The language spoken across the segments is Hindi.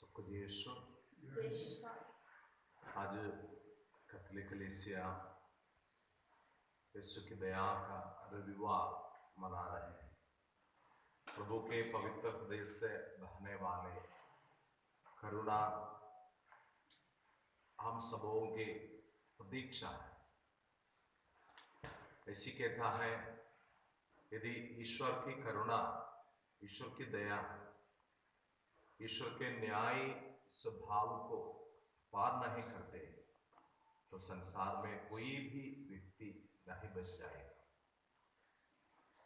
सबको यीशु। आज कैथोलिक कलीसिया यीशु की दया का रविवार मना रहे हैं। प्रभु के पवित्र हृदय से बहने वाले करुणा हम सबों की प्रतीक्षा है। ऐसी कहता है, यदि ईश्वर की करुणा, ईश्वर की दया, ईश्वर के न्याय स्वभाव को पार नहीं करते तो संसार में कोई भी व्यक्ति नहीं बच जाएगा।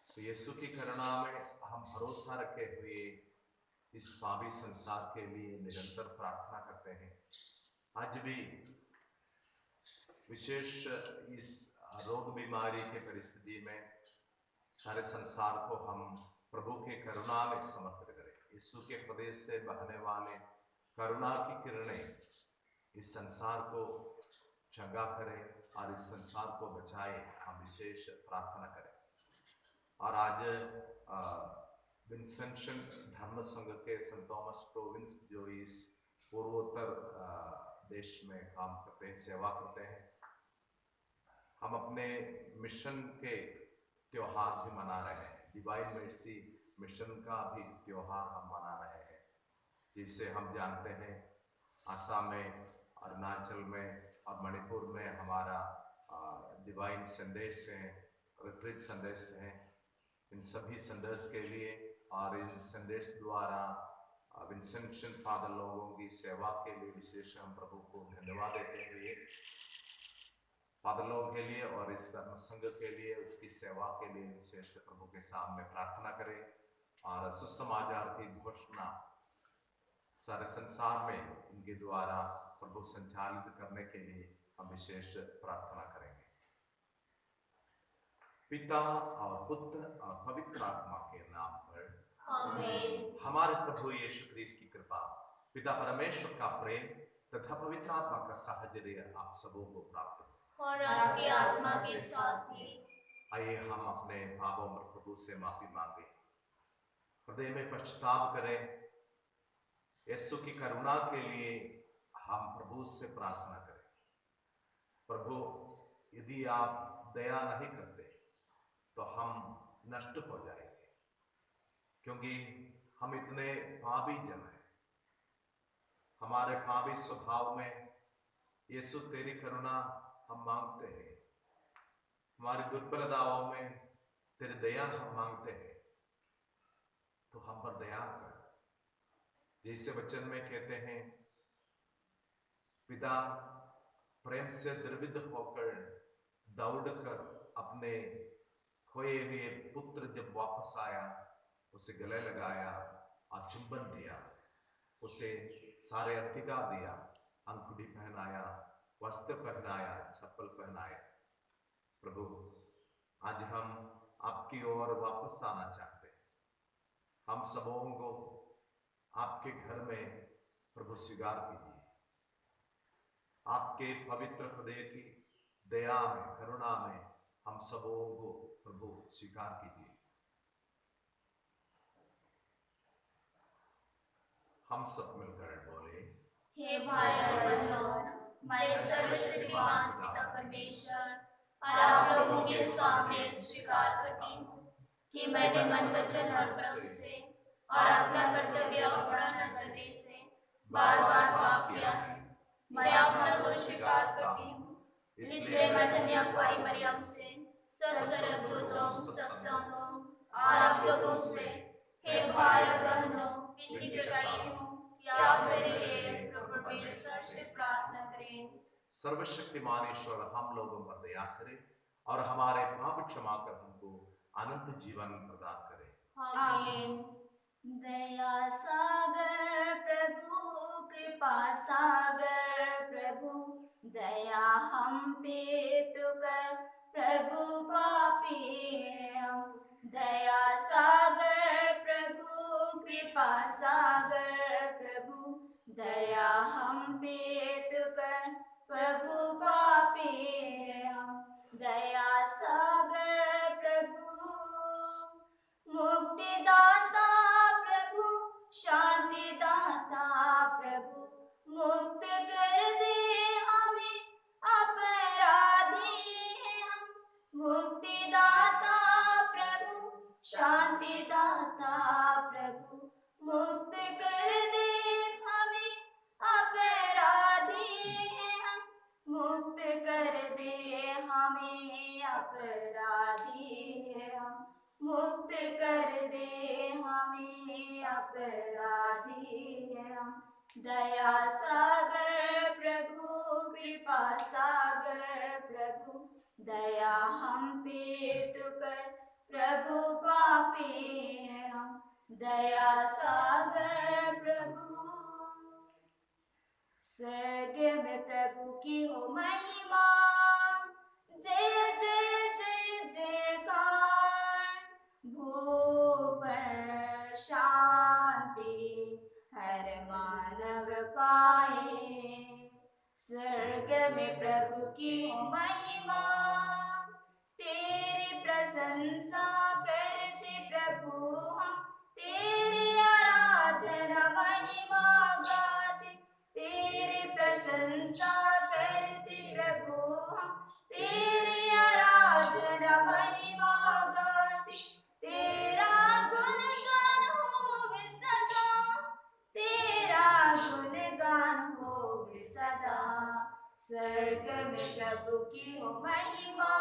तो यीशु की करुणा में हम भरोसा रखे हुए इस पापी संसार के लिए निरंतर प्रार्थना करते हैं। आज भी विशेष इस रोग बीमारी के परिस्थिति में सारे संसार को हम प्रभु के करुणा में समर्पित करें। यीशु के हृदय से बहने वाले करुणा की किरणें इस संसार को चंगा करें और इस संसार को बचाए, हम विशेष प्रार्थना करें। और आज विंसेंशन धर्म संघ के सेंट थॉमस प्रोविंस जो इस पूर्वोत्तर देश में काम करते हैं, सेवा करते हैं, हम अपने मिशन के त्योहार भी मना रहे हैं। डिवाइन मर्सी मिशन का भी त्योहार हम मना रहे हैं। जिसे हम जानते हैं आसाम में, अरुणाचल में और मणिपुर में हमारा डिवाइन संदेश है, रिट्रीट संदेश है। इन सभी संदेश के लिए और इन संदेश द्वारा विंसेंशन फादर लोगों की सेवा के लिए विशेष हम प्रभु को धन्यवाद देते हुए फादर लोगों के लिए और इस धर्म संघ के लिए, उसकी सेवा के लिए विशेष प्रभु के सामने प्रार्थना करें और सुसमाचार की घोषणा सारे संसार में इनके द्वारा प्रभु संचालित करने के लिए हम विशेष प्रार्थना करेंगे। पिता और पुत्र और पवित्र आत्मा के नाम पर आमीन। हमारे प्रभु यीशु ख्रीस्त की कृपा, पिता परमेश्वर का प्रेम तथा पवित्र आत्मा का साहचर्य आप सबों को प्राप्त हो और आपकी आत्मा के साथ भी। आइए हम अपने पापों पर प्रभु से माफी मांगे, हृदय में पश्चाताप करें। यीशु की करुणा के लिए हम प्रभु से प्रार्थना करें। प्रभु, यदि आप दया नहीं करते तो हम नष्ट हो जाएंगे, क्योंकि हम इतने पापी जन हैं। हमारे पापी स्वभाव में यीशु तेरी करुणा हम मांगते हैं। हमारी दुर्बलताओं में तेरी दया हम मांगते हैं, तो हम पर दया कर। जैसे वचन में कहते हैं, पिता प्रेम से द्रवित होकर दौड़कर अपने खोए हुए पुत्र जब वापस आया, उसे गले लगाया और चुंबन दिया, उसे सारे अधिकार दिया, अंगूठी पहनाया, वस्त्र पहनाया, चप्पल पहनाया। प्रभु, आज हम आपकी ओर वापस आना चाहते हैं। हम सबों को आपके घर में प्रभु स्वीकार कीजिए। आपके पवित्र हृदय की दया में, करुणा में हम सबों को प्रभु स्वीकार कीजिए। हम सब मिलकर बोले, हे भाई और बहनों, मैं सर्वशक्तिमान पिता परमेश्वर और आप लोगों के सामने स्वीकार करती हूँ कि मैंने मन, वचन और कर्म से और अपना कर्तव्य पूरा न करने से बार बार पाप किया है। मैं अपना दोष स्वीकार करती हूँ। इसलिए मैं कन्या कुंवारी मरियम से, सब स्वर्गदूतों, सब संतों और आप लोगों से, हे भाई और बहनों, विनती करती हूँ कि आप मेरे लिए प्रभु परमेश्वर से प्रार्थना करें। सर्वशक्तिमान ईश्वर हम लोगों पर दया करे और हमारे पाप क्षमा कर हमको अनंत जीवन प्रदान करे। आमीन। दया सागर प्रभु, कृपा सागर प्रभु, दया हम पे तो कर प्रभु, पापी हम। दया सागर प्रभु, कृपा सागर प्रभु, दया हम पे तो कर प्रभु, पापी हम। दया सागर प्रभु, मुक्तिदाता प्रभु, शांतिदाता प्रभु, अपराधी है हम, मुक्त कर दे हमें अपराधी है हम। दया सागर प्रभु, कृपा सागर प्रभु, दया हम पे तू कर, प्रभु पापी है हम। दया सागर प्रभु। स्वर्ग में प्रभु की हो महिमा, जय जय जय जयकार। भू पर शांति हर मानव पाए। स्वर्ग में प्रभु की हो महिमा, तेरी प्रशंसा करते प्रभु हम, तेरी आराधना महिमा गाते। तेरी प्रशंसा करते प्रभु हम, तेरी आराधना महिमा गाते। तेरा गुणगान होवे सदा, तेरा गुणगान होवे सदा। स्वर्ग में प्रभु की हो महिमा,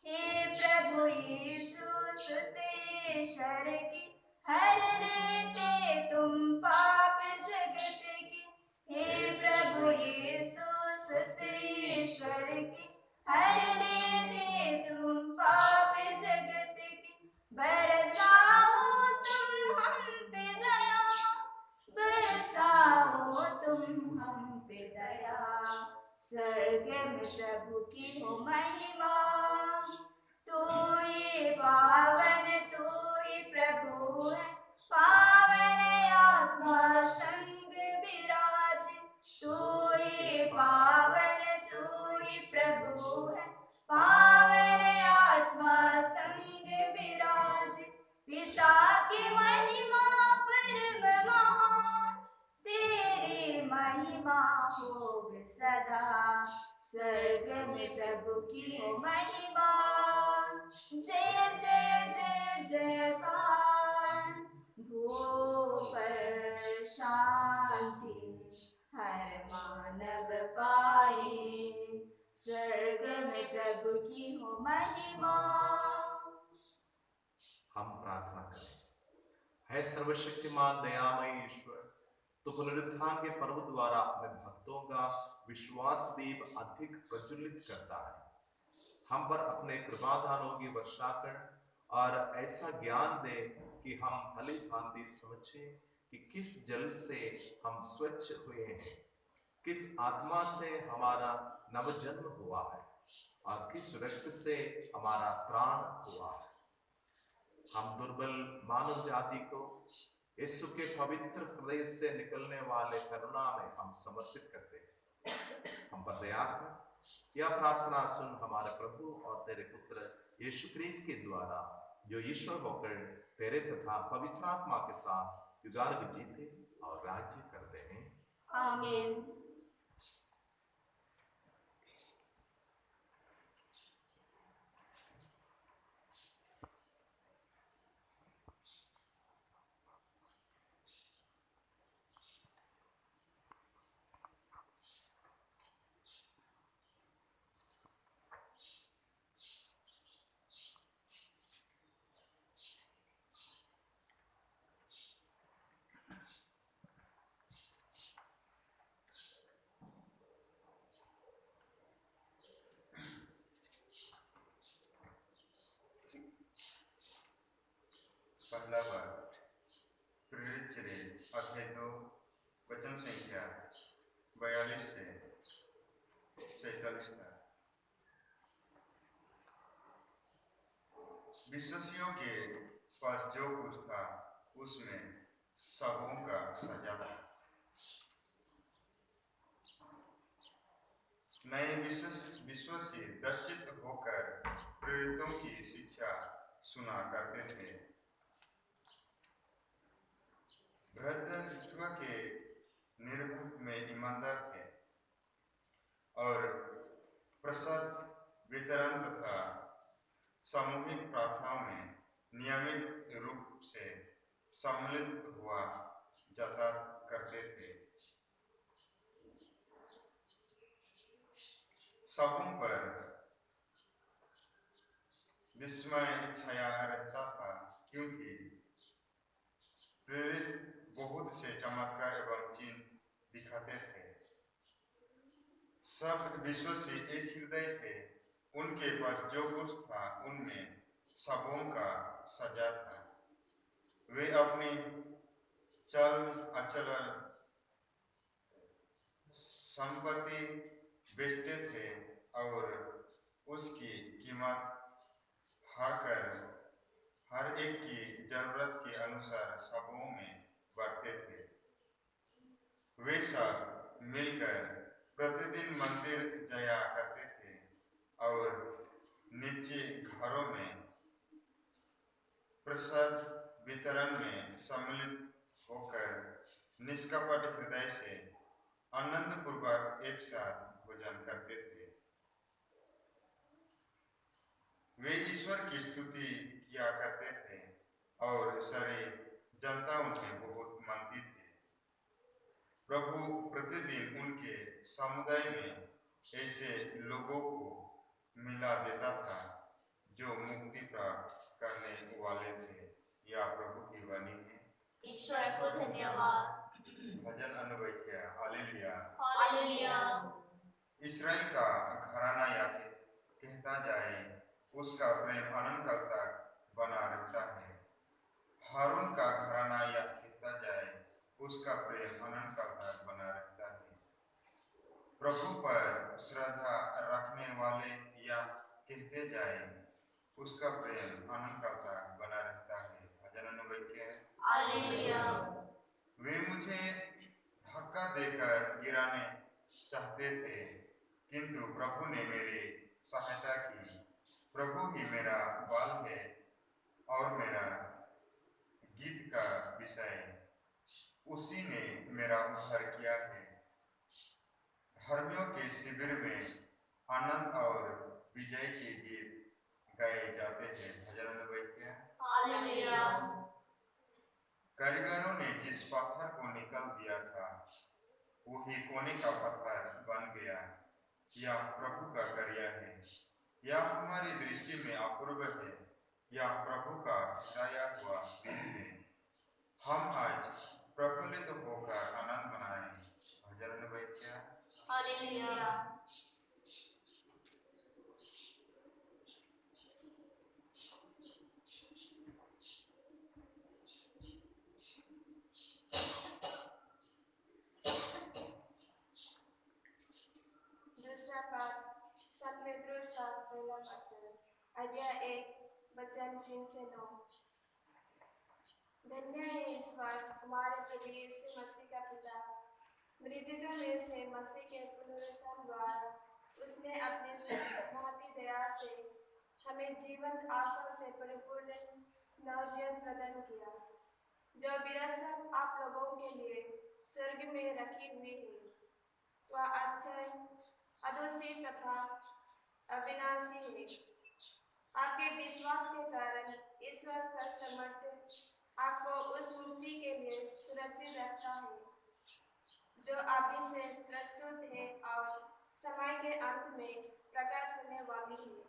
हे प्रभु यीशु सुतेश्वर की, हर लेते तुम पाप जगत की। हे प्रभु यीशु सुतेश्वर की, हर लेते तुम पाप जगत की। बरसाओ तुम हम पे दया, बरसाओ तुम हम पे दया। स्वर्ग में प्रभु की हो महिमा, तू ही पावन तू ही प्रभु है, पावन आत्मा संग विराज। तू ही पावन तू ही प्रभु है, पावन आत्मा संग विराज। पिता की महिमा परम महान, तेरी महिमा होवे सदा। स्वर्ग में प्रभु की हो महिमा, जय जय जय जयकार। भू पर शांति हर मानव पाए। स्वर्ग में प्रभु की हो महिमा। हम प्रार्थना करें। है सर्वशक्तिमान दयामय ईश्वर, तो पुनरुत्थान के पर्व द्वारा अपने भक्तों का विश्वास दीप अधिक प्रज्वलित करता है। हम पर अपने कृपादानों की वर्षा कर और ऐसा ज्ञान दे कि हम भली भांति समझें कि किस जल से हम स्वच्छ हुए हैं, किस आत्मा से हमारा नवजन्म हुआ है और किस रक्त से हमारा प्राण हुआ है। हम दुर्बल मानव जाति को यीशु के पवित्र हृदय से निकलने वाले करुणा में हम समर्पित करते हैं। हम पर दया कर, यह प्रार्थना सुन हमारे प्रभु और तेरे पुत्र यीशु क्रिस्त के द्वारा, जो ईश्वर होकर तेरे तथा पवित्र आत्मा के साथ युगानुग जीते और राज्य करते हैं। आमीन। पहला पाठ प्रेरित चरित्र अध्याय 2 वचन संख्या 42 से 47 तक। विश्वासियों के पास जो कुछ था उसमें सबों का सजा था। नए विश्वासी दर्शित होकर प्रेरितों की शिक्षा सुना करते थे। भ्रातृत्व के निर्भर में ईमानदार थे और प्रसाद वितरण तथा सामूहिक प्रार्थनाओं में नियमित रूप से सम्मिलित हुआ जाता करते थे। सबों पर विस्मय छाया रहता था, क्योंकि प्रेरित बहुत से चमत्कार एवं चिन्ह दिखाते थे। सब विश्वासी एक हृदय थे। उनके पास जो कुछ था उनमें सबों का सजा था। वे अपनी चल अचल संपत्ति बेचते थे और उसकी कीमत हारकर हर एक की जरूरत के अनुसार सबों में बांटते थे। वे सब मिलकर प्रतिदिन मंदिर जाया करते थे और निजी घरों में प्रसाद वितरण में सम्मिलित होकर निष्कपट हृदय से आनंद पूर्वक एक साथ भोजन करते थे। वे ईश्वर की स्तुति किया करते थे और सारी जनता उन्हें बहुत मानती थी। प्रभु प्रतिदिन उनके समुदाय में ऐसे लोगों को मिला देता था जो मुक्ति प्राप्त करने वाले थे। या प्रभु की वाणी है। ईश्वर को धन्यवाद। भजन अनुवाक्य हालेलुया। हालेलुया। इस्राएल का घराना या कहता जाए, उसका प्रेम अनंत काल तक बना रहता है। हारून का घराना या कहता जाए, उसका प्रेम अनंत काल तक बना रहता है। प्रभु पर श्रद्धा रखने वाले या कहते जाए, उसका प्रेम अनंत काल तक बना रहता है। भजन अनुवाक्य हालेलुया। वे मुझे धक्का देकर गिराने चाहते थे, किंतु प्रभु ने मेरी सहायता की। प्रभु ही मेरा बाल है और मेरा गीत का विषय, उसी ने मेरा उद्धार किया है। धर्मियों के शिविर में आनंद और विजय के गीत गाए जाते हैं। भजन अनुवाक्य हालेलुया। कारीगरों ने जिस पत्थर को निकाल दिया था, वही कोने का पत्थर बन गया। यह प्रभु का कार्य है। यह हमारी दृष्टि में अपूर्व है। यह प्रभु का ठहराया हुआ दिन है। हम आज प्रफुल्लित होकर आनंद मनाएं। भजन अनुवाक्य हालेलुया। दूसरा पाठ संत पेट्रोस का पहला पत्र, अध्याय 1, वचन 3 से 9। धन्य है ईश्वर हमारे प्रभु यीशु मसीह का पिता। मृतकों में से मसीह के पुनरुत्थान द्वारा उसने अपनी महती दया से हमें जीवन आशा से परिपूर्ण नवजीवन प्रदान किया, जो विरासत आप लोगों के लिए स्वर्ग में रखी हुई है। वह अक्षय, अदोषी तथा अविनाशी है। आपके विश्वास के कारण ईश्वर का समर्थ आपको उस मुक्ति के लिए सुरक्षित रखता है, जो अभी से प्रस्तुत है और समय के अंत में प्रकट होने वाली है।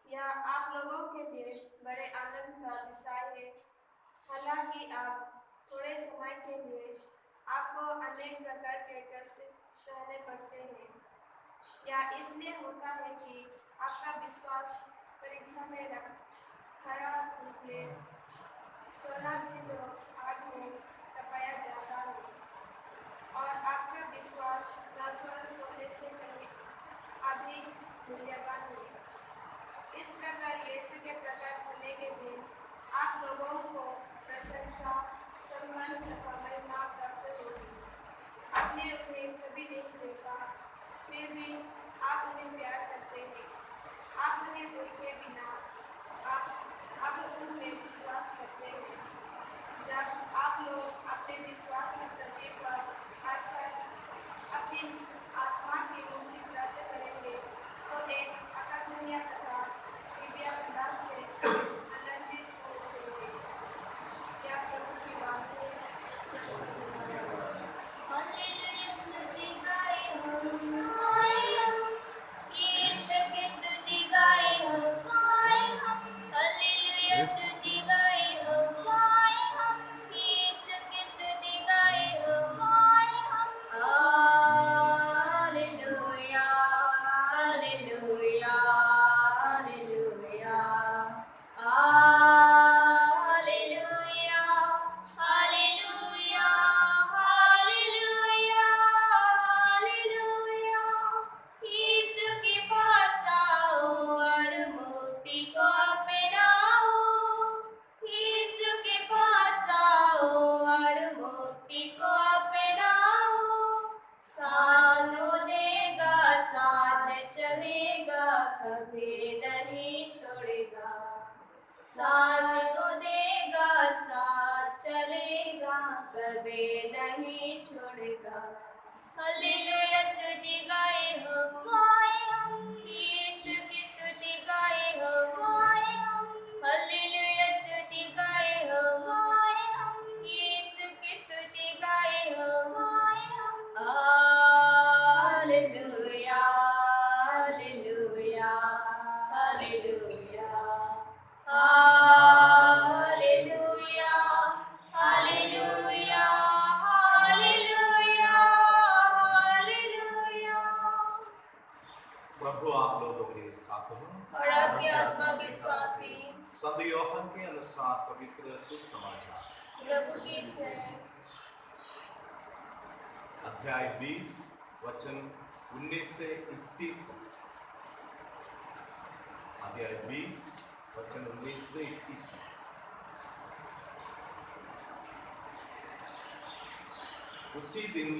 यह आप लोगों के लिए बड़े आनंद का विषय है। हालांकि आप थोड़े समय के लिए आपको अनेक प्रकार के कष्ट सहने पड़ते हैं। यह इसलिए होता है कि आपका विश्वास परीक्षा में खरा निकले। सोना भी तो आग में तपाया जाता है और आपका विश्वास नश्वर सोने से कहीं अधिक मूल्यवान है। इस प्रकार यीशु के प्रकट होने के दिन आप लोगों को प्रशंसा, सम्मान तथा महिमा प्राप्त होगी। आपने उन्हें कभी नहीं देखा, फिर भी आप उन्हें प्यार करते हैं। आप उन्हें देखे बिना आप उनमें विश्वास करते हैं। जब आप लोग अपने विश्वास के प्रति पर आकर अपनी आत्मा की मुक्ति प्राप्त करेंगे, तो एक अकल्पनीय तथा दिव्य अंदाज से आनंदित हो जाएंगे। क्या प्रभु की बात है? हालेलुया। स्तुति गाए हम, ईश्वर की स्तुति गाए हम, रोटी को अपनाओ, साथ वो देगा, साथ चलेगा, कभी नहीं छोड़ेगा। साथ वो देगा, साथ चलेगा, कभी नहीं छोड़ेगा। हालेलुया स्तुति गाए हम, यीशु की स्तुति गाए हम, हालेलुया स्तुति गाए हम, यीशु की स्तुति गाए हम, hallelujah, hallelujah, hallelujah, hallelujah, hallelujah, hallelujah, hallelujah. प्रभु आप लोगों के साथ हो और आपकी आत्मा के साथ भी। संत यूहन्ना के अनुसार पवित्र सुसमाचार प्रभु की जय। अध्याय 20 वचन 19 से 31 तक। अध्याय 20 वचन 19 से 21 तक। उसी दिन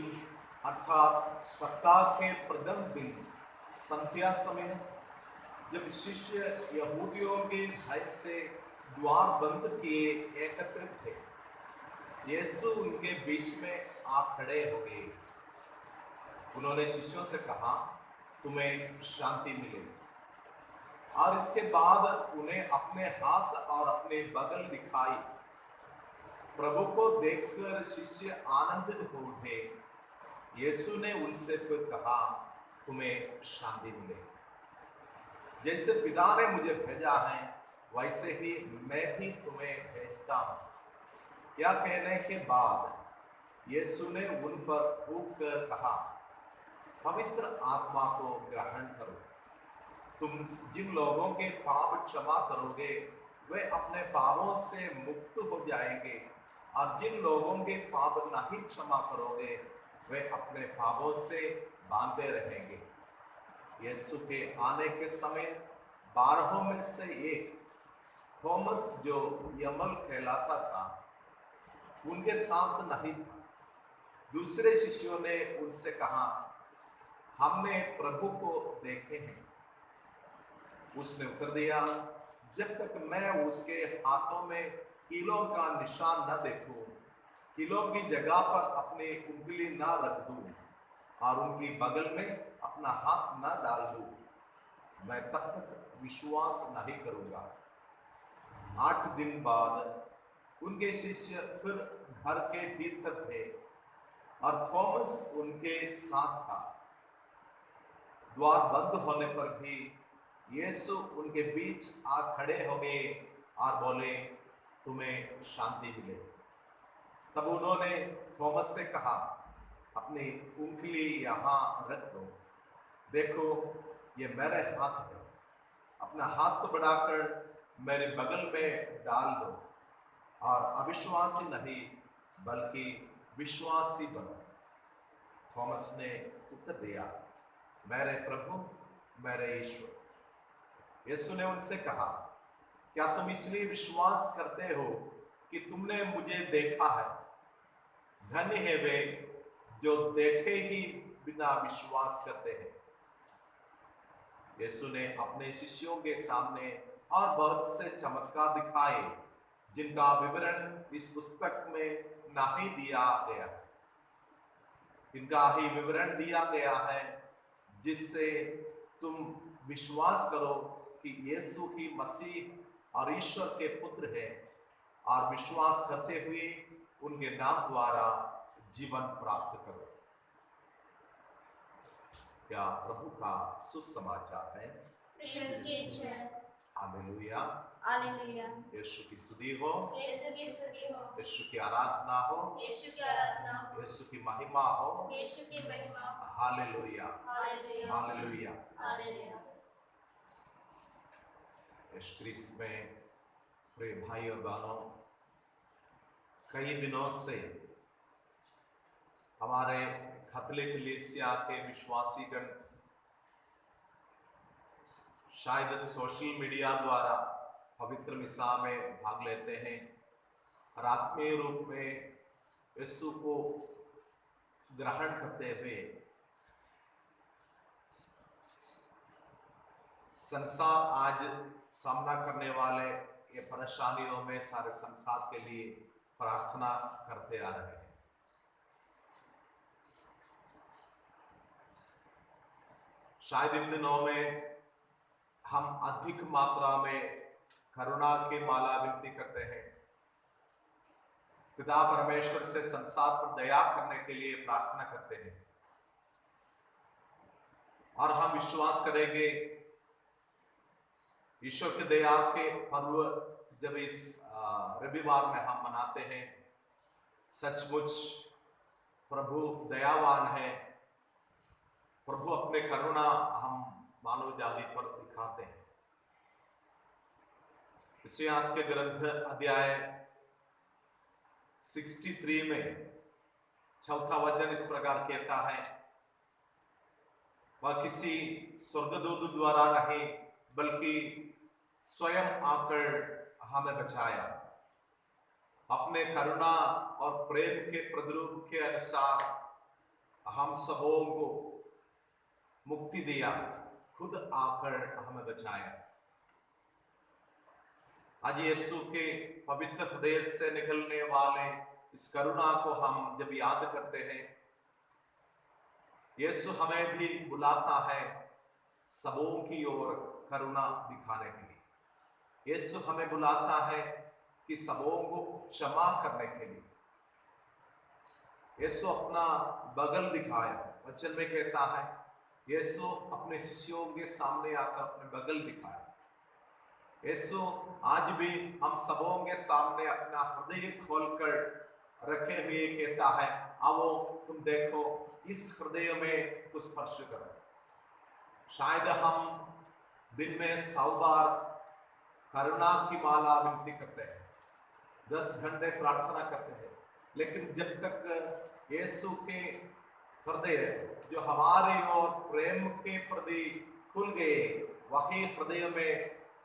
अर्थात सप्ताह के प्रथम दिन संध्या समय, जब शिष्य यहूदियों के भय से द्वार बंद किए एकत्रित थे, यीशु उनके बीच में आ खड़े हो गए। उन्होंने शिष्यों से कहा, तुम्हें शांति मिले। और इसके बाद उन्हें अपने हाथ और अपने बगल दिखाई। प्रभु को देखकर शिष्य आनंदित हो उठे। यीशु ने उनसे फिर कहा, तुम्हें शांति मिले। जैसे पिता ने मुझे भेजा है, वैसे ही मैं भी तुम्हें भेजता हूं। यह कहने के बाद यीशु ने उन पर फूंक कर कहा, पवित्र आत्मा को ग्रहण करो। तुम जिन लोगों के पाप क्षमा करोगे, वे अपने पापों से मुक्त हो जाएंगे, और जिन लोगों के पाप नहीं क्षमा करोगे, वे अपने पापों से बांधे रहेंगे। यीशु के आने के समय 12 में से एक थॉमस, जो यमल कहलाता था, उनके साथ नहीं था। दूसरे शिष्यों ने उनसे कहा, हमने प्रभु को देखे हैं। उसने उत्तर दिया, जब तक मैं उसके हाथों में कीलों का निशान न देखूं, कीलों की जगह पर अपनी उंगली न रख दूं और उनकी बगल में अपना हाथ न डाल दूं, मैं तब तक विश्वास नहीं करूंगा। 8 दिन बाद उनके शिष्य फिर घर के भीतर थे और थॉमस उनके साथ था। द्वार बंद होने पर भी यीशु उनके बीच आ खड़े हो गए और बोले, तुम्हें शांति मिले। तब उन्होंने थॉमस से कहा, अपनी उंगली यहाँ रख दो, देखो ये मेरे हाथ है। अपना हाथ बढ़ाकर मेरे बगल में डाल दो और अविश्वासी नहीं बल्कि विश्वासी बनो। थॉमस ने उत्तर दिया, मेरे प्रभु, मेरे ईश्वर। यीशु ने उनसे कहा, क्या तुम इसलिए विश्वास करते हो कि तुमने मुझे देखा है? धन्य है वे जो देखे ही बिना विश्वास करते हैं। यीशु ने अपने शिष्यों के सामने और बहुत से चमत्कार दिखाए, जिनका विवरण इस पुस्तक में नहीं दिया गया। इनका ही विवरण दिया गया है, जिससे तुम विश्वास करो कि यीशु ही मसीह और ईश्वर के पुत्र है, और विश्वास करते हुए उनके नाम द्वारा जीवन प्राप्त करो। क्या प्रभु का सुसमाचार है। प्रेज़ कीजिए। हालेलुया। हालेलुया। यीशु की स्तुति हो, यीशु की स्तुति हो, यीशु की आराधना हो, यीशु की आराधना हो, यीशु की महिमा हो। यीशु की महिमा हो। Hallelujah, hallelujah, hallelujah. हालेलुया। यीशु क्रिस्त में प्रिय भाई और बहनों, कई दिनों से हमारे कैथोलिक कलीसिया के विश्वासीगण शायद सोशल मीडिया द्वारा पवित्र मिसा में भाग लेते हैं और आत्मीय रूप में यीशु को ग्रहण करते हुए संसार आज सामना करने वाले ये परेशानियों में सारे संसार के लिए प्रार्थना करते आ रहे हैं। शायद इन दिनों में हम अधिक मात्रा में करुणा की माला विनती करते हैं, पिता परमेश्वर से संसार पर दया करने के लिए प्रार्थना करते हैं, और हम विश्वास करेंगे ईश्वर के दया के पर्व जब इस रविवार में हम मनाते हैं, सचमुच प्रभु दयावान है। प्रभु अपने करुणा हम मानव जाति पर दिखाते हैं। इतिहास के ग्रंथ अध्याय 63 में 4वां वचन इस प्रकार कहता है, वह किसी स्वर्गदूत द्वारा नहीं बल्कि स्वयं आकर हमें बचाया, अपने करुणा और प्रेम के प्रतिरूप के अनुसार हम सबों को मुक्ति दिया, खुद आकर हमें बचाया। आज यीशु के पवित्र हृदय से निकलने वाले इस करुणा को हम जब याद करते हैं, यीशु हमें भी बुलाता है सबों की ओर करुणा दिखाने के लिए। यीशु हमें बुलाता है कि सबों को क्षमा करने के लिए। यीशु अपना बगल दिखाया, वचन में कहता है यीशु अपने शिष्यों के सामने आकर अपने बगल दिखाया। यीशु आज भी हम सबों के सामने अपना हृदय खोलकर रखे हुए कहता है, आओ तुम देखो, इस हृदय में कुछ स्पर्श करो। शायद हम दिन में 100 बार करुणा की माला विनती करते हैं, 10 घंटे प्रार्थना करते हैं, लेकिन जब तक यीशु के हृदय जो हमारी ओर प्रेम के प्रति खुल गए वही हृदय में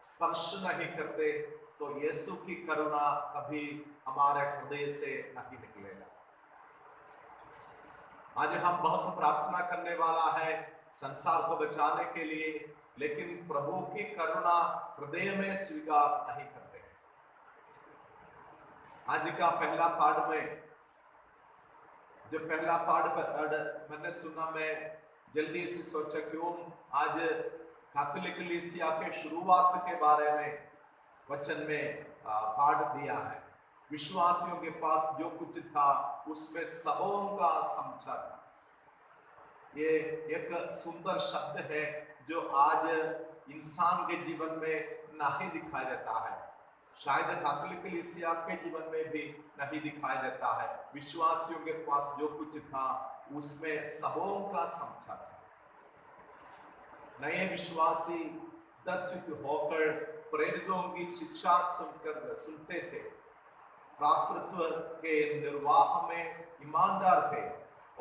स्पर्श नहीं करते, तो यीशु की करुणा कभी हमारे हृदय से नहीं निकलेगा। आज हम बहुत प्रार्थना करने वाला है संसार को बचाने के लिए, लेकिन प्रभु की करुणा हृदय में स्वीकार नहीं करते। आज का पहला पाठ में जो पहला पाठ मैंने सुना, मैं जल्दी से सोचा क्यों आज कैथोलिक कलीसिया के शुरुआत के बारे में वचन में पाठ दिया है। विश्वासियों के पास जो कुछ था उसमें सबों का समझा था। ये एक सुंदर शब्द है जो आज इंसान के जीवन में नहीं दिखाई देता है, शायद कैथोलिक कलीसिया के जीवन में भी नहीं दिखाई देता है। विश्वासियों के पास जो कुछ था उसमें सबों का समझा था। नए विश्वासी दत्त होकर प्रेरितों की शिक्षा सुनते थे, प्रातृत्व के निर्वाह में ईमानदार थे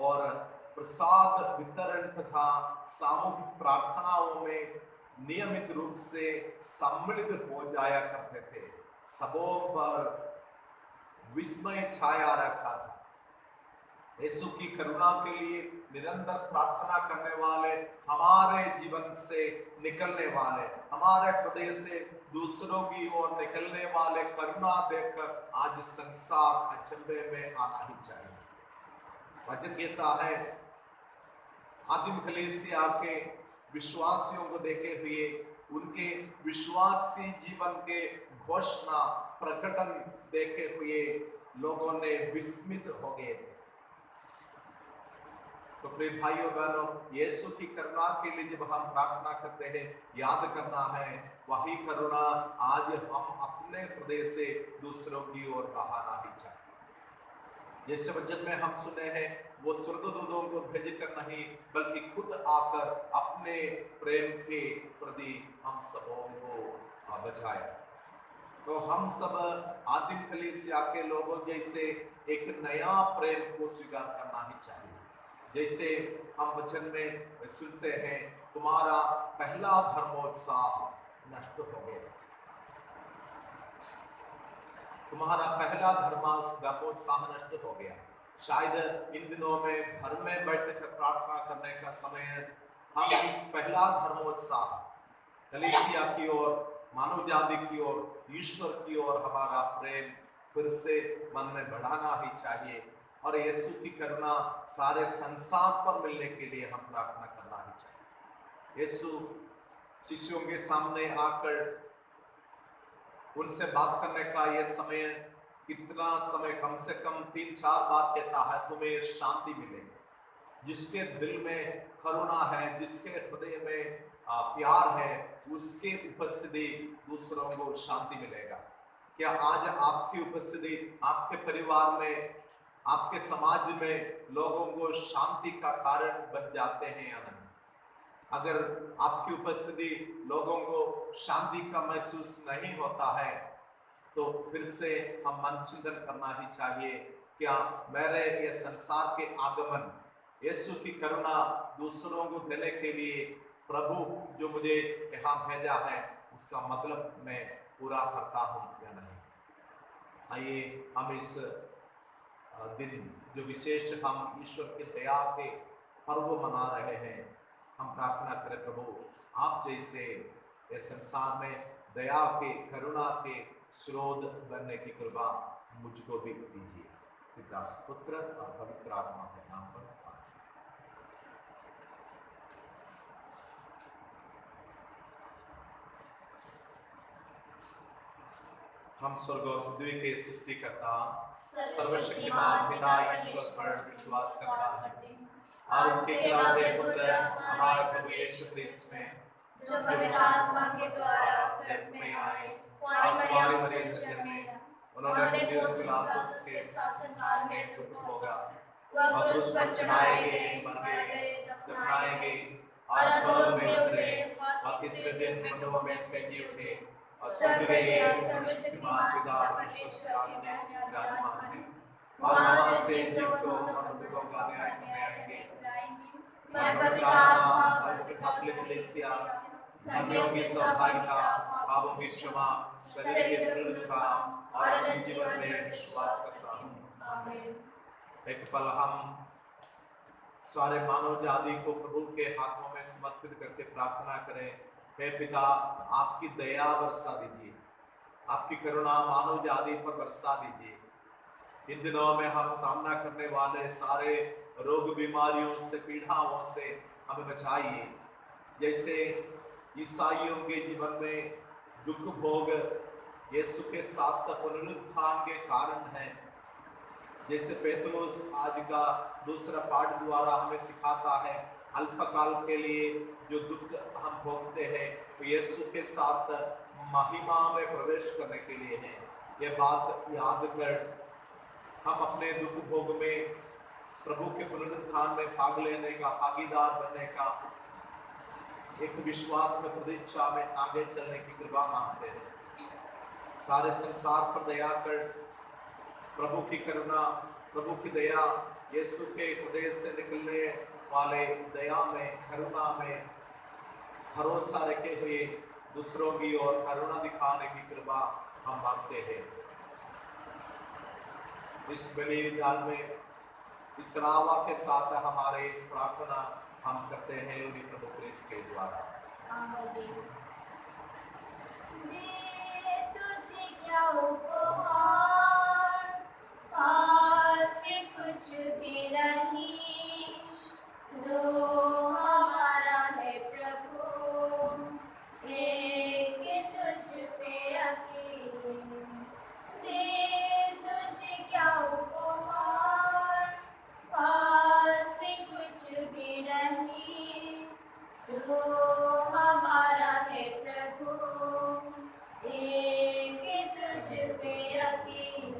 और प्रसाद वितरण तथा सामूहिक प्रार्थनाओं में नियमित रूप से सम्मिलित हो जाया करते थे। सबों पर विस्मय छाया रखा था। यीशु की करुणा के लिए निरंतर प्रार्थना करने वाले, हमारे जीवन से निकलने वाले, हमारे हृदय से दूसरों की ओर निकलने वाले करुणा देखकर आज संसार अचंभे में आना ही चाहिए। वचन कहता है आदिम कलीसिया के विश्वासियों को देखे हुए उनके विश्वासी जीवन के घोषणा प्रकटन देखे हुए लोगों ने विस्मित हो गए थे। तो प्रिय भाइयों बहनों, यीशु की करुणा के लिए जब हम प्रार्थना करते हैं, याद करना है वही करुणा आज हम अपने हृदय से दूसरों की ओर बहाना ही चाहिए। जैसे वचन में हम सुने हैं, वो स्वर्गदूतों को भेजकर नहीं बल्कि खुद आकर अपने प्रेम के प्रति हम सबों को बचाया। तो हम सब आदिम कलीसिया के लोगों जैसे एक नया प्रेम को स्वीकार करना ही चाहिए। जैसे हम वचन में सुनते हैं, तुम्हारा पहला धर्मोत्साह नष्ट हो गया। तुम्हारा पहला धर्मोत्साह नष्ट हो गया। शायद इन दिनों में घर में बैठकर प्रार्थना करने का समय है। हम इस पहला धर्मोत्साह कलीसिया की ओर, मानव जाति की ओर, ईश्वर की ओर हमारा प्रेम फिर से मन में बढ़ाना ही चाहिए और यीशु की करुणा सारे संसार पर मिलने के लिए हम प्रार्थना करना ही चाहिए। यीशु शिष्यों के सामने आकर उनसे बात करने का ये समय, कितना समय, कम से कम 3-4 बार कहता है तुम्हें शांति मिलेगी। जिसके दिल में करुणा है, जिसके हृदय में प्यार है, उसके उपस्थिति दूसरों को शांति मिलेगा। क्या आज आपकी उपस्थिति आपके परिवार में, आपके समाज में लोगों को शांति का कारण बन जाते हैं या नहीं? अगर आपकी उपस्थिति लोगों को शांति का महसूस नहीं होता है तो फिर से हम मन चिंतन करना ही चाहिए। क्या मेरे ये संसार के आगमन, यीशु की करुणा दूसरों को देने के लिए प्रभु जो मुझे यहाँ भेजा है उसका मतलब मैं पूरा करता हूँ या नहीं? आइए हम इस दिन जो विशेष हम ईश्वर की दया के पर्व मना रहे हैं, हम प्रार्थना करें प्रभु आप जैसे इस संसार में दया के, करुणा के स्रोत बनने की कृपा मुझको भी दीजिए। पिता, पुत्र और पवित्र आत्मा के नाम पर हम स्वर्ग और पृथ्वी के सृष्टिकर्ता सर्वशक्तिमान पिता ईश्वर पर विश्वास करते हैं और उसके इकलौते पुत्र हमारे प्रभु यीशु क्रिस्त में जो पवित्र आत्मा के द्वारा गर्भ में आए, कुंवारी मरियम से जन्मे, उन्होंने पुण्य पिलातुस के शासनकाल में दुख भोगा, वह क्रूस पर चढ़ाए गए, मर गए, दफनाए गए और अधोलोक में उतरे, और तीसरे दिन मृतकों में से जी उठे और स्वर्ग गए, सर्वशक्तिमान पिता परमेश्वर के दाहिने ओर विराजमान हैं। वहाँ से जीवितों और मृतकों का न्याय करने आएंगे। मैं पवित्र आत्मा, पवित्र कलीसिया, धर्मियों की सौभाग्यता, पापों की क्षमा, शरीर के पुनरुत्थान और अनंत जीवन में विश्वास करता हूँ। आमीन। एक पल हम सारे मानव जाति को प्रभु के हाथों में समर्पित करके प्रार्थना करें। हे पिता, आपकी दया बरसा दीजिए, आपकी करुणा मानव जाति पर बरसा दीजिए। इन दिनों में हम सामना करने वाले सारे रोग बीमारियों से, पीड़ाओं से हमें बचाइए। जैसे ईसाइयों के जीवन में दुख भोग यीशु के साथ पुनरुत्थान के कारण है, जैसे पेतरुस आज का दूसरा पाठ द्वारा हमें सिखाता है, अल्पकाल के लिए जो दुख हम भोगते हैं तो यीशु के साथ महिमा में प्रवेश करने के लिए है। ये बात याद कर हम अपने दुख भोग में प्रभु के पुनरुत्थान में भाग लेने का, भागीदार बनने का, एक विश्वास में, प्रतीक्षा में आगे चलने की कृपा मांगते हैं। सारे संसार पर दया कर, प्रभु की करुणा, प्रभु की दया, यीशु के हृदय से निकलने वाले दया में, करुणा में भरोसा रखे हुए दूसरों की ओर करुणा दिखाने की कृपा हम मांगते हैं। इस बलिदान में चढ़ावा के साथ हमारे इस प्रार्थना हम करते हैं उन्हीं प्रभु क्रिस्त के द्वारा। तुझे क्या उपहार, पास कुछ भी नहीं, जो हमारा है प्रभु, एक तुझ पे यकीन। तुझे क्या उपहार, पास कुछ भी नहीं, जो हमारा है प्रभु, एक तुझ पे यकीन।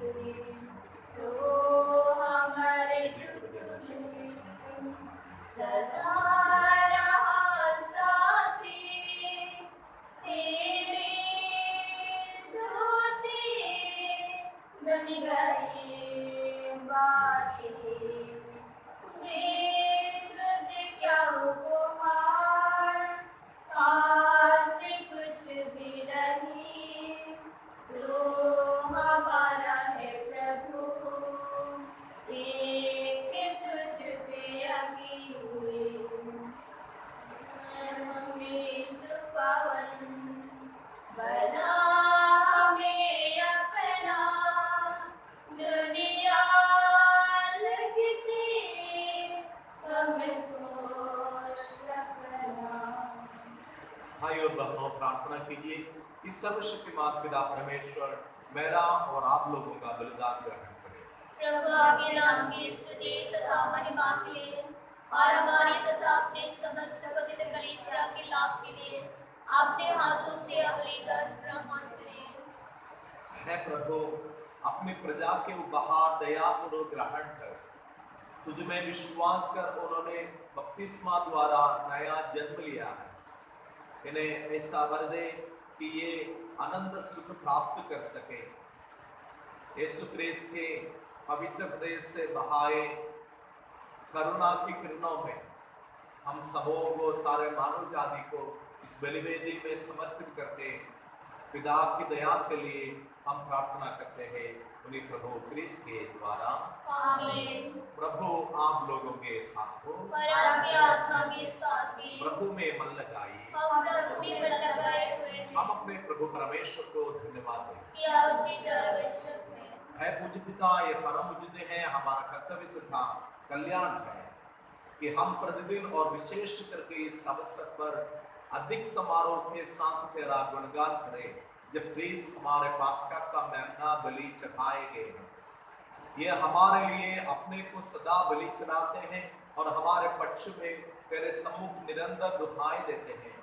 तो हमारे दुख में सदा रहा साथी, तेरी स्तुति बन गई बातें। तुझे क्या उपहार, पास कुछ भी नहीं, तो हमारा है प्रभु, बहनों प्रार्थना कीजिए कि सर्वशक्तिमान पिता परमेश्वर मेरा और आप लोगों का बलिदान ग्रहण करे। प्रभु आपके नाम की स्तुति तथा महिमा के लिए और हमारी तथा अपने समस्त पवित्र कलीसिया के लाभ के लिए अपने हाथों से बलिदान ग्रहण करें। है प्रभु, अपनी प्रजा के उपहार दयापूर्वक ग्रहण कर। तुझ में विश्वास कर उन्होंने बपतिस्मा द्वारा नया जन्म लिया है। इन्हें ऐसा वर दे कि ये आनंद सुख प्राप्त कर सके। यीशु क्रिस्त के पवित्र हृदय से बहाए करुणा की किरणों में हम सबों को, सारे मानव जाति को इस बलिवेदी में समर्पित करते पिता की दया के लिए हम प्रार्थना करते हैं, उन्हीं प्रभु क्रिस्त के द्वारा। आमीन। प्रभु आप लोगों के साथ हो और आपकी आत्मा के साथ भी। प्रभु में मन लगाइए। हम प्रभु में मन लगाए हुए हैं। हम अपने प्रभु परमेश्वर को धन्यवाद दें। क्या उचित और आवश्यक है। पूज्य पिता, ये परम उचित है, हमारा कर्तव्य तथा कल्याण है कि हम प्रतिदिन और विशेष करके इस अवसर पर अधिक समारोह के साथ तेरा गुणगान करें जब क्रिस्त हमारे पास्का का मेमना बलि चढ़ाए गए हैं। ये हमारे लिए अपने को सदा बलि चढ़ाते हैं और हमारे पक्ष में तेरे सम्मुख निरंतर दुहाई देते हैं।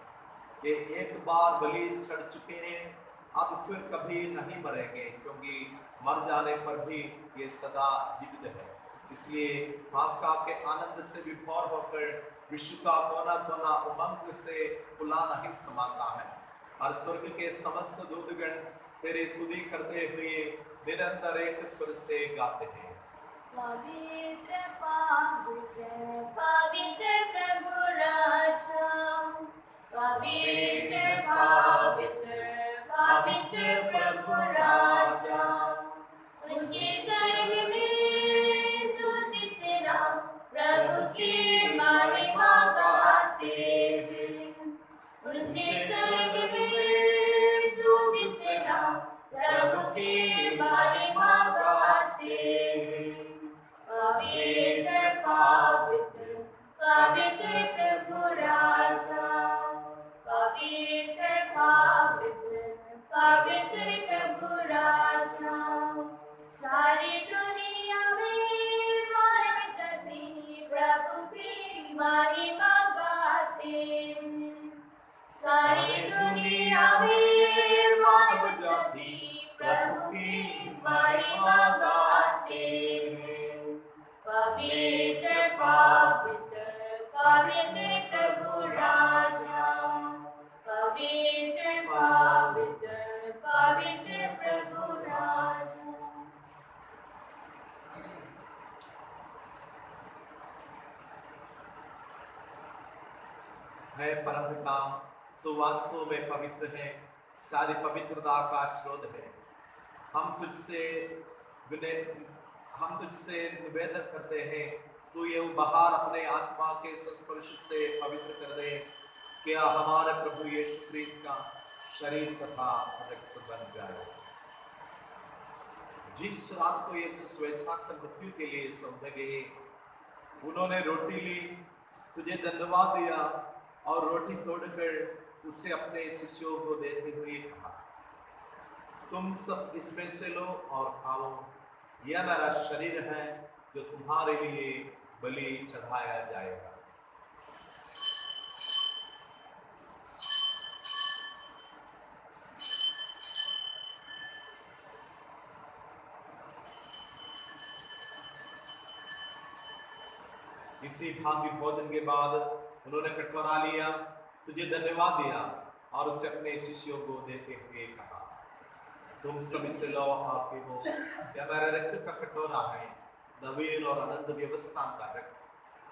ये एक बार बलि चढ़ चुके हैं, अब फिर कभी नहीं मरेंगे, क्योंकि मर जाने पर भी ये सदा जीवित है। इसलिए पास्का के आनंद से विभोर होकर विश्व का कोना कोना उमंग से खुला नहीं समाता है और स्वर्ग के समस्त दूतगण तेरी स्तुति करते हुए निरंतर एक स्वर से गाते हैं। पवित्र पवित्र पवित्र प्रभु राजा, पवित्र पवित्र पवित्र प्रभु राजा। ऊंचे स्वर्ग में दूत सेना प्रभु की महिमा गाते हैं। ऊंचे स्वर्ग में दूत सेना प्रभु की महिमा गाते हैं। पवित्र पवित्र पवित्र प्रभु राजा, पवित्र पवित्र पवित्र प्रभु राजा। सारी दुनिया में मानव जाति प्रभु की महिमा गाते हैं। सारी दुनिया में मानव जाति प्रभु की महिमा गाते हैं। पवित्र पवित्र पवित्र प्रभु राजा, पवित्र पवित्र पवित्र प्रभु राजा। है परमपिता, तो वास्तव में पवित्र है, सारी पवित्रता का स्रोत है। हम तुझसे निवेदन करते हैं, तू ये उपहार अपने आत्मा के संस्पर्श से पवित्र कर दे, क्या हमारे प्रभु यीशु क्रिस्त का शरीर तथा रक्त बन जाए। जिस रात को यीशु स्वेच्छा से मृत्यु के लिए सौंपे गए, उन्होंने रोटी ली, तुझे धन्यवाद दिया और रोटी तोड़कर उसे अपने शिष्यों को देते हुए कहा, तुम सब इसमें से लो और खाओ, यह मेरा शरीर है जो तुम्हारे लिए बलि चढ़ाया जाएगा। इसी भांति भोजन के बाद उन्होंने कटोरा लिया, तुझे धन्यवाद दिया और उसे अपने शिष्यों को देते हुए कहा, तुम सब इससे लो और पीओ, यह मेरे रक्त का कटोरा है, नवीन और अनंत व्यवस्था का रक्त,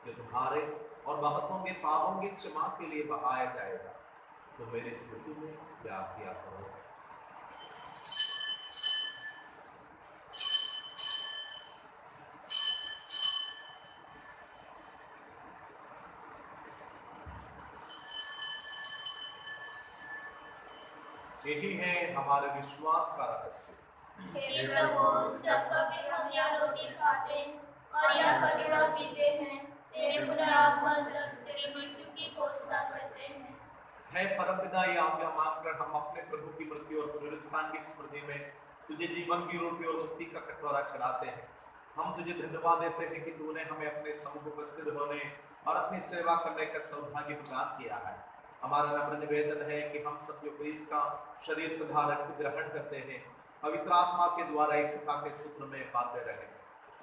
जो तुम्हारे और बहुतों के पापों की क्षमा के लिए बहाया जाएगा। तो मेरे स्मृति में याद किया करो। यही है हमारे विश्वास का रहस्य। हे प्रभु, जब कभी हम यह रोटी खाते और यह कटोरा पीते हैं, तेरे पुनरुत्थान तक तेरी मृत्यु की घोषणा करते हैं। है परमपिता, ये आज्ञा मानकर हम अपने प्रभु की मृत्यु और पुनरुत्थान की स्मृति में तुझे जीवन की रोटी और मुक्ति का कटोरा चढ़ाते हैं। हम तुझे धन्यवाद देते हैं कि तूने हमें अपने सम्मुख उपस्थित होने और अपनी सेवा करने का सौभाग्य प्रदान किया है। हमारा नम्र निवेदन है कि हम सब जो क्रिस्त का शरीर तथा रक्त ग्रहण करते हैं, पवित्र आत्मा के द्वारा एकता के सूत्र में बांधे रहे।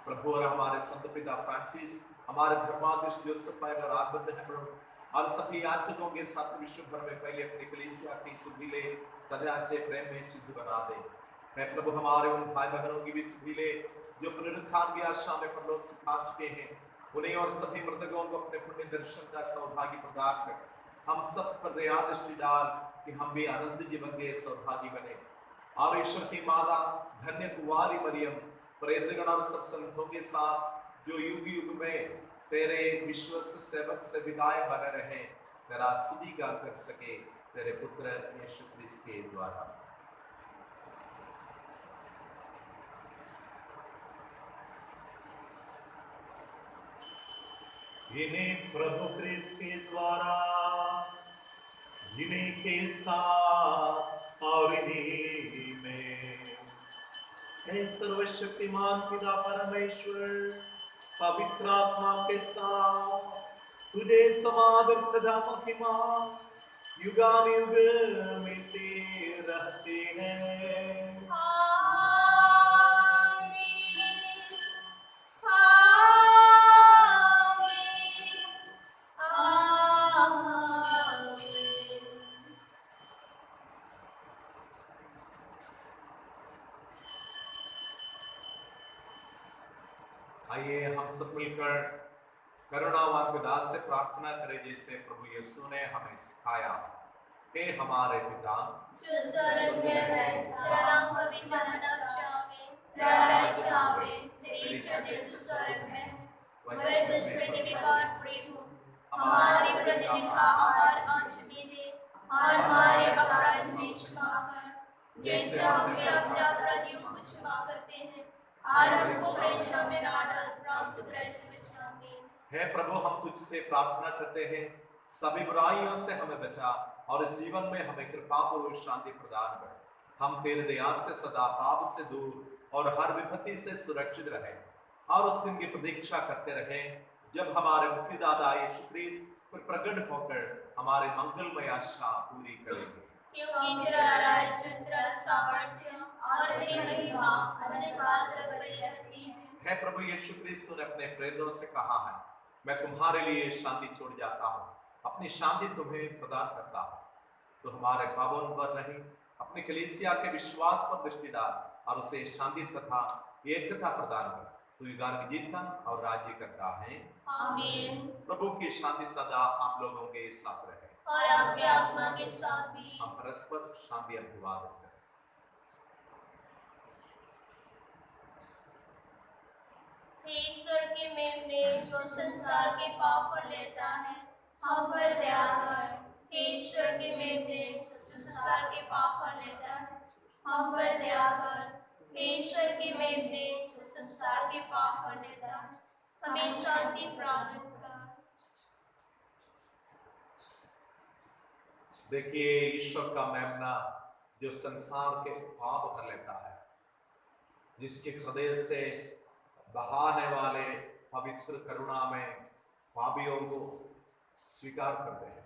प्रभु और हमारे संत पिता फ्रांसिस, हमारे धर्माध्यक्ष जोसेफ और आबद्ध हेब्रोन और सभी याजकों के साथ विश्व भर में पहले अपनी कलीसिया की सुधीले तथा से प्रेम में सिद्ध बना दे। मैं प्रभु हमारे उन भाई बहनों की भी सुधीले जो पुनरुत्थान की आशा में परलोक से खा चुके हैं, उन्हें और सभी मृतकों को अपने पुण्य दर्शन का सौभाग्य प्रदान कर हम सब पर दया दृष्टि डाल कि हम भी आनंद जीवन के सौभागी बने। और ईश्वर की माता धन्य कुंवारी मरियम, प्रेतगण और सब संतों के साथ जो युग युग में तेरे विश्वस्त सेवक से विदाई बने रहे, तेरा स्तुति गान कर सके तेरे पुत्र यीशु क्रिस्त के द्वारा। इन्हें प्रभु क्रिस्त के द्वारा, इन्हीं के साथ और इन्हीं में हे सर्वशक्तिमान पिता परमेश्वर पवित्र आत्मा के साथ तुझे समादर तथा महिमा युगानुयुग मिलते रहते हैं। आइए हम सब मिलकर करुणावान पिता से प्रार्थना करें जैसे प्रभु यीशु ने हमें सिखाया। हे हमारे पिता जो स्वर्ग में है, तेरा नाम पवित्र मनावे, तेरा राज्य आवे, तेरी इच्छा जैसे स्वर्ग में है, वैसे इस पृथ्वी पर पूरी हो। हमारे प्रतिदिन का आहार आज हमें दे, और हमारे अपराध में क्षमा कर, जैसे हम भी अपने अपराधियों को क्षमा करते हैं, और हमको परीक्षा में ना डाल, परंतु बुराई से बचावे। हे प्रभु, हम तुझसे प्रार्थना करते हैं, सभी बुराइयों से हमें बचा और इस जीवन में हमें कृपा और शांति प्रदान कर। हम तेरे दया से सदा पाप से दूर और हर विपत्ति से सुरक्षित रहे और उस दिन की प्रतीक्षा करते रहे जब हमारे मुक्तिदाता यीशु क्रिस्त प्रकट होकर हमारे मंगलमय आशा पूरी करेंगे। क्योंकि तेरा राज्य, तेरा सामर्थ्य और तेरी महिमा अनंतकाल तक बनी रहती है। हे प्रभु यीशु क्रिस्त ने अपने प्रेरितों से कहा है, मैं तुम्हारे लिए शांति छोड़ जाता हूँ, अपनी शांति तुम्हें प्रदान करता हूँ। तो हमारे पापों पर नहीं, अपनी कलीसिया के विश्वास पर दृष्टि डाल और उसे शांति तथा एकता प्रदान कर। तू युगान की जीतता और राज्य करता है। आमीन। प्रभु की शांति सदा आप लोगों के साथ रहे और आपके आत्मा के साथ भी। हम परस्पर शांति अभिवादन करें। हे ईश्वर के मेमने, जो संसार के पाप पर लेता है, हम पर दया कर। हे ईश्वर के मेमने, जो संसार के पाप पर लेता है, हम पर दया कर। हे ईश्वर के मेमने, जो संसार के पाप पर लेता है, हमें शांति प्रदान कर। देखिए, ईश्वर का मेमना जो संसार के पाप भर लेता है, जिसके हृदय से बहाने वाले पवित्र करुणा में पापियों को स्वीकार करते हैं।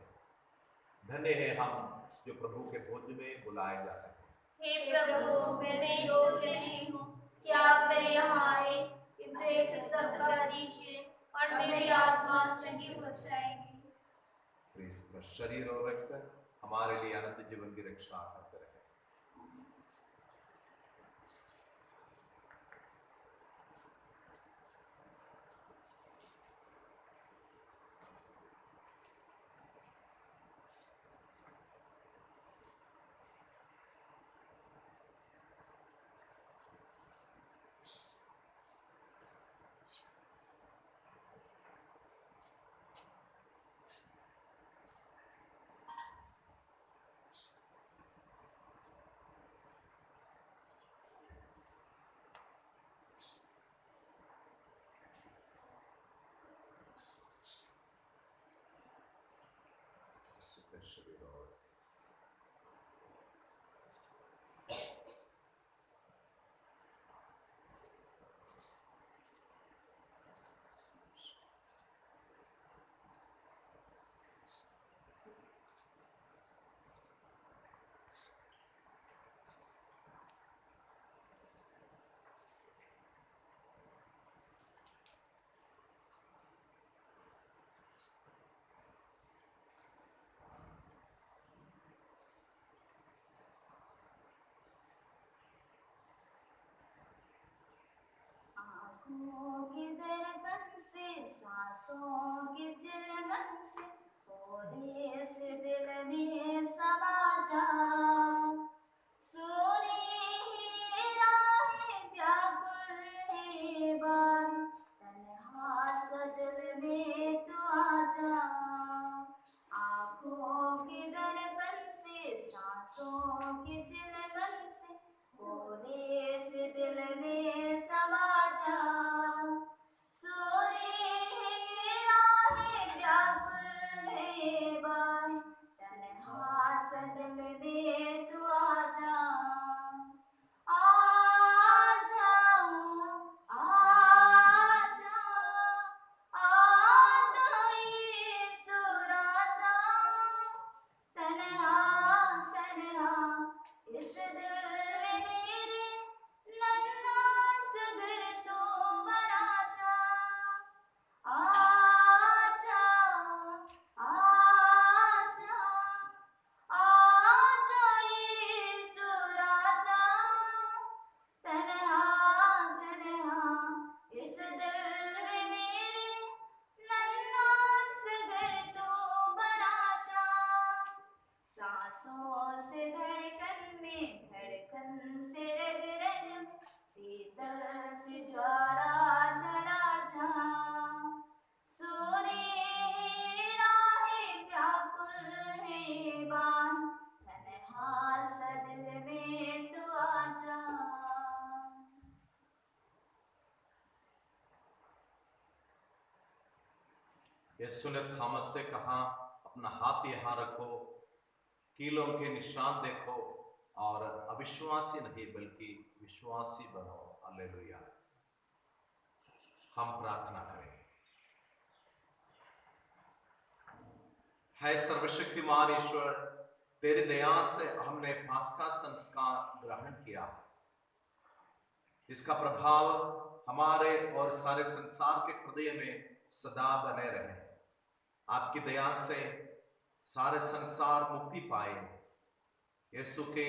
धन्य है हम जो प्रभु के भोज में बुलाए जाते हैं। हे प्रभु, मैं योग्य नहीं हूँ कि आप मेरे यहाँ आए, किंतु एक शब्द कह दीजिए और मेरी आत्मा चंगी हो जाएगी। क्रिस्त का शरीर और रक्त हमारे लिए अनंत जीवन की रक्षा करते रहे। शरीर और आँखों के दर्पण से, सांसों के चिलमन से, थोड़े से दिल में समा जा। सुनहरी राहें व्याकुल है बार, तन्हा सा दिल में तू आ जा। आँखों के दर्पण से, सांसों के चिलमन से, थोड़े से दिल में समा जा। सुनहरी राहें व्याकुल है बार, तन्हा सा दिल में तू आ जा। आ जाऊं, आ जा, आ जा यीशु राजा। तन्हा तन्हा इस दिल में मेरे, नन्हा सा घर तू बना जा। आजा, आजा, आजा यीशु राजा। तन्हा तन्हा इस दिल में मेरे, नन्हा सा घर तू बना जा। सांसों से धड़कन में, धड़कन से रग रग में, शीतल से ज्वाला जरा जा। सुनहरी राहें व्याकुल है बार, तन्हा सा दिल में तू आ जा। यीशु ने थॉमस से कहा, अपना हाथ यहाँ रखो, कीलों के निशान देखो, और अविश्वासी नहीं बल्कि विश्वासी बनो। हालेलुया। हम प्रार्थना करें। है सर्वशक्तिमान ईश्वर, तेरी दया से हमने पास्का संस्कार ग्रहण किया, इसका प्रभाव हमारे और सारे संसार के हृदय में सदा बने रहे। आपकी दया से सारे संसार मुक्ति पाए। यीशु के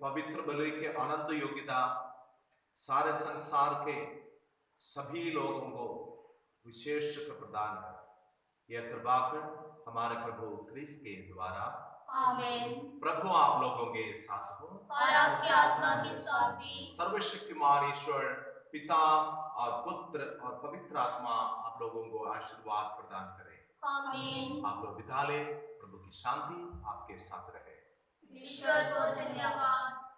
पवित्र बलि के अनंत योग्यता सारे संसार के सभी लोगों को विशेष प्रदान कर। यह कृपा कर हमारे प्रभु क्रिस्त के द्वारा। आमीन। प्रभु आप लोगों के साथ हो और आपकी आत्मा के साथ भी। सर्वशक्तिमान ईश्वर पिता और पुत्र और पवित्र आत्मा आप लोगों को आशीर्वाद प्रदान करे। आमीन। आप लोग बिता ले। प्रभु की शांति आपके साथ रहे। ईश्वर को धन्यवाद।